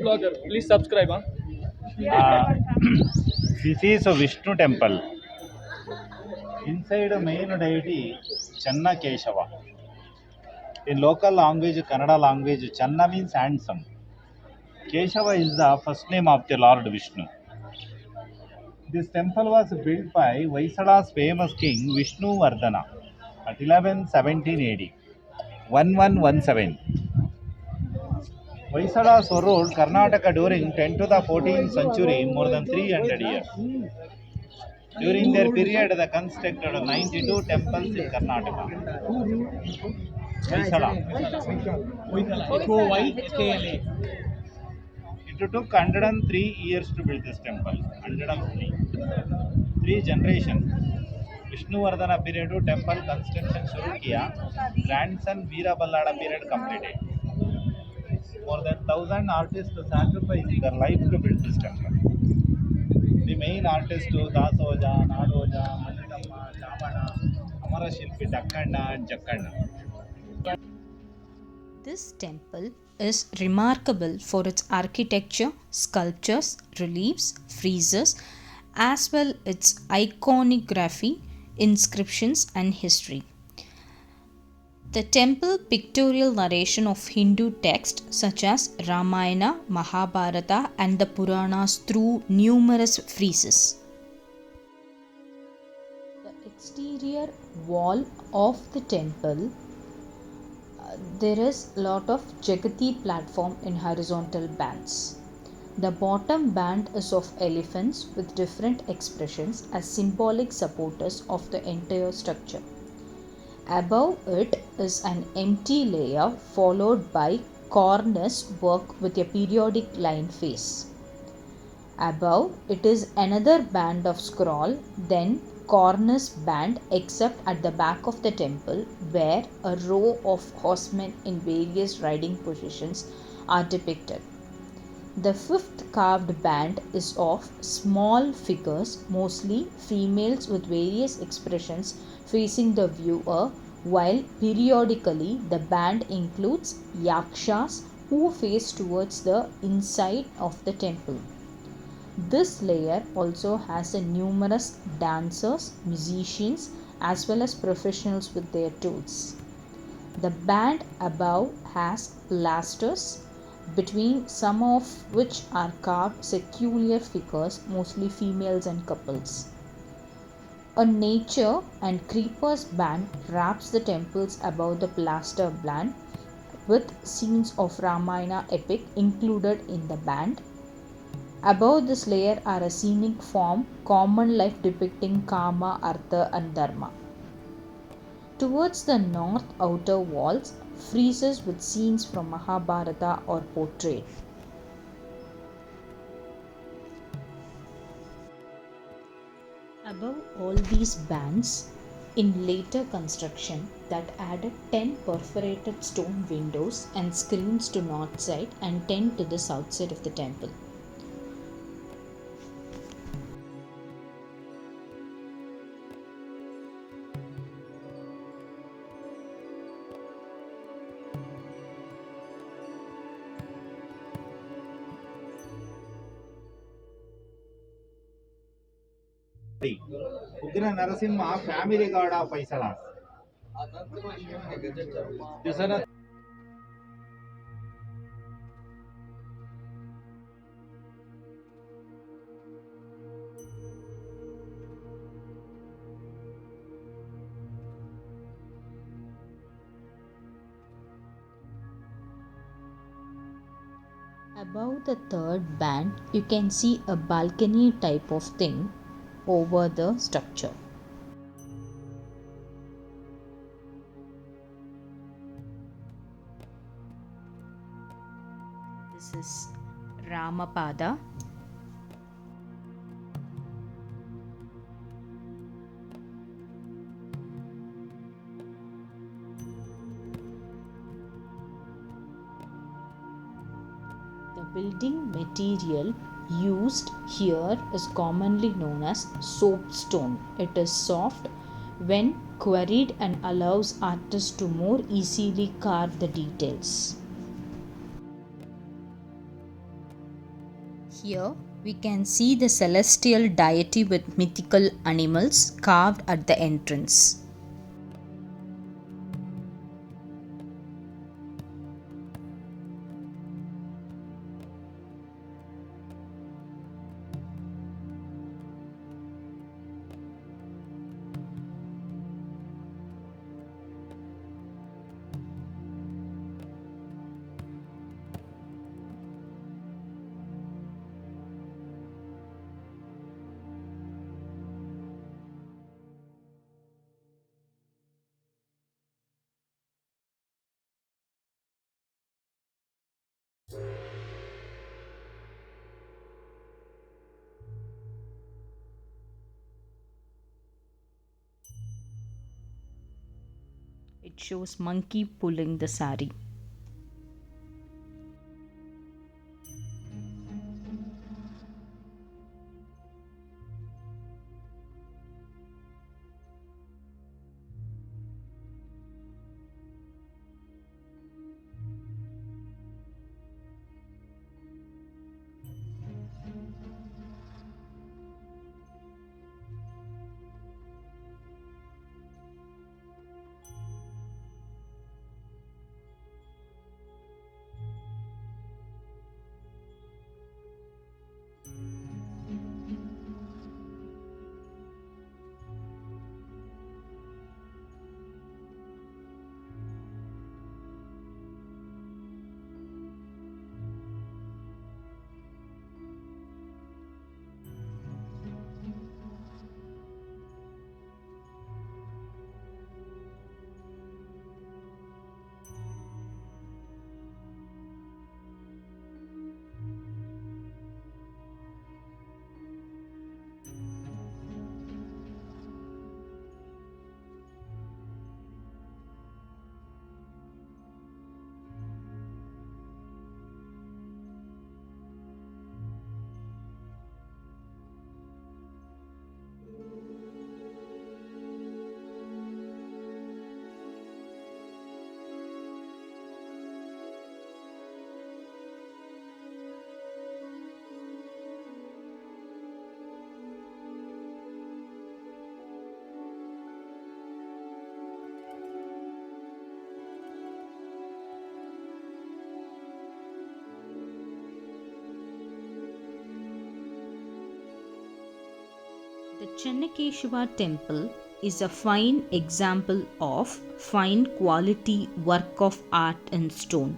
vlogger. Please subscribe. Huh? This is a Vishnu temple. Inside a main deity, Chennakesava. In local language, Kannada language, Channa means handsome. Keshava is the first name of the Lord Vishnu. This temple was built by Vaisala's famous king Vishnu Vardhana at 1117 AD. 1117. Vaisalas ruled Karnataka during 10 to the 14th century, more than 300 years. During their period, they constructed 92 temples in Karnataka. Vaisala. HOYKLA. It took 103 years to build this temple. 103. Three generations. Vishnuvardhana period temple construction शुरू किया. Grandson Veeraballada period completed. More than 1,000 artists sacrificed their life to build this temple. The main artists Dasoja, Nadoja, Malitamma, Chamana, Amarashilpi Dakkanda and Jakkanda. This temple is remarkable for its architecture, sculptures, reliefs, friezes, as well its iconography, inscriptions and history. The temple pictorial narration of Hindu texts such as Ramayana, Mahabharata and the Puranas through numerous friezes. The exterior wall of the temple, there is a lot of Jagati platform in horizontal bands. The bottom band is of elephants with different expressions as symbolic supporters of the entire structure. Above it is an empty layer followed by cornice work with a periodic line face. Above it is another band of scroll, then cornice band except at the back of the temple where a row of horsemen in various riding positions are depicted. The fifth carved band is of small figures, mostly females with various expressions facing the viewer, while periodically the band includes yakshas who face towards the inside of the temple. This layer also has a numerous dancers, musicians as well as professionals with their tools. The band above has pilasters, between some of which are carved secular figures, mostly females and couples. A nature and creepers band wraps the temples above the pilaster band with scenes of Ramayana epic included in the band. Above this layer are a scenic form, common life depicting Kama, Artha and Dharma. Towards the north outer walls, friezes with scenes from Mahabharata are portrayed. Above all these bands, in later construction that added 10 perforated stone windows and screens to north side and 10 to the south side of the temple. Ugra Narasimha, family god of Vaisalas. Above the third band, you can see a balcony type of thing over the structure. This is Ramapada. The building material used here is commonly known as soapstone. It is soft when quarried and allows artists to more easily carve the details. Here we can see the celestial deity with mythical animals carved at the entrance. It shows monkey pulling the sari. The Chennakesava temple is a fine example of fine quality work of art in stone.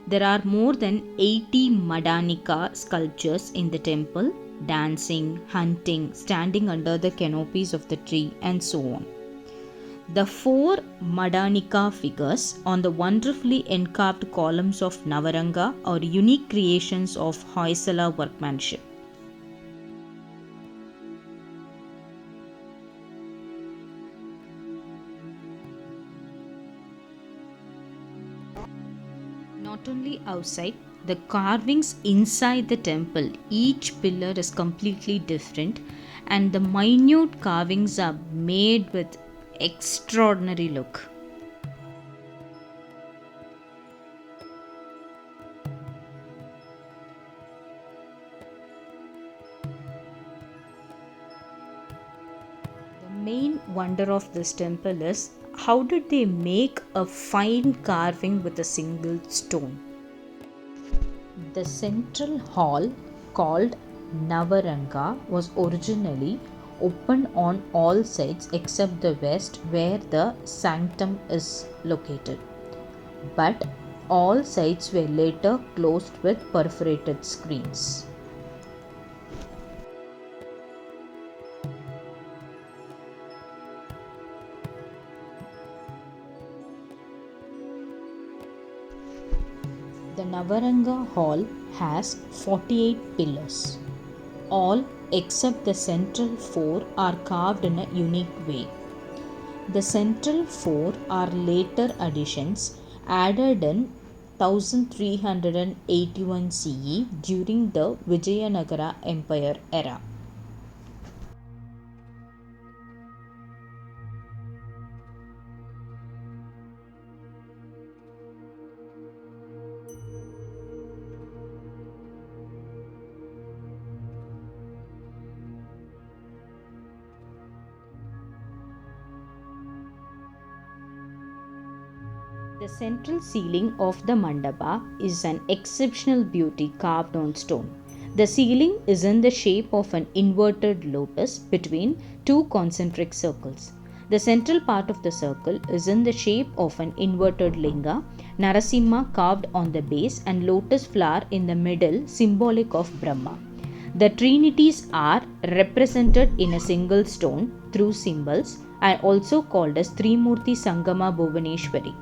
There are more than 80 Madanika sculptures in the temple, dancing, hunting, standing under the canopies of the tree, and so on. The four Madanika figures on the wonderfully encarved columns of Navaranga are unique creations of Hoysala workmanship. Not only outside, the carvings inside the temple, each pillar is completely different, and the minute carvings are made with extraordinary look. The main wonder of this temple is how did they make a fine carving with a single stone? The central hall, called Navaranga, was originally open on all sides except the west, where the sanctum is located. But all sides were later closed with perforated screens. The Navaranga hall has 48 pillars. All except the central four are carved in a unique way. The central four are later additions added in 1381 CE during the Vijayanagara Empire era. The central ceiling of the mandapa is an exceptional beauty carved on stone. The ceiling is in the shape of an inverted lotus between two concentric circles. The central part of the circle is in the shape of an inverted linga, Narasimha carved on the base, and lotus flower in the middle, symbolic of Brahma. The trinities are represented in a single stone through symbols and also called as Trimurti Sangama Bhuvaneshwari.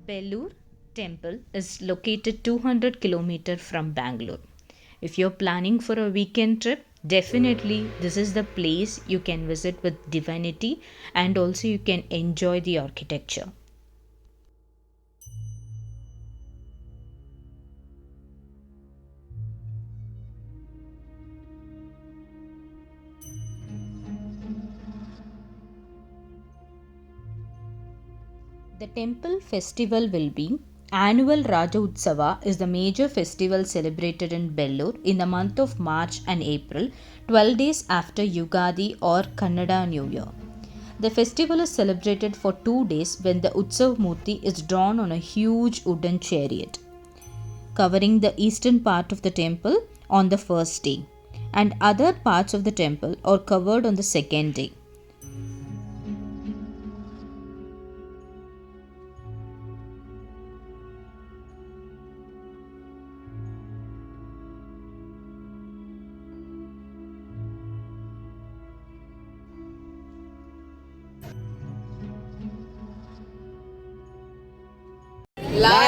Belur temple is located 200 km from Bangalore. If you're planning for a weekend trip, definitely this is the place you can visit with divinity, and also you can enjoy the architecture. The temple festival will be annual Raja Utsava is the major festival celebrated in Belur in the month of March and April, 12 days after Yugadi or Kannada New Year. The festival is celebrated for 2 days when the Utsav Murti is drawn on a huge wooden chariot, covering the eastern part of the temple on the first day, and other parts of the temple are covered on the second day. Like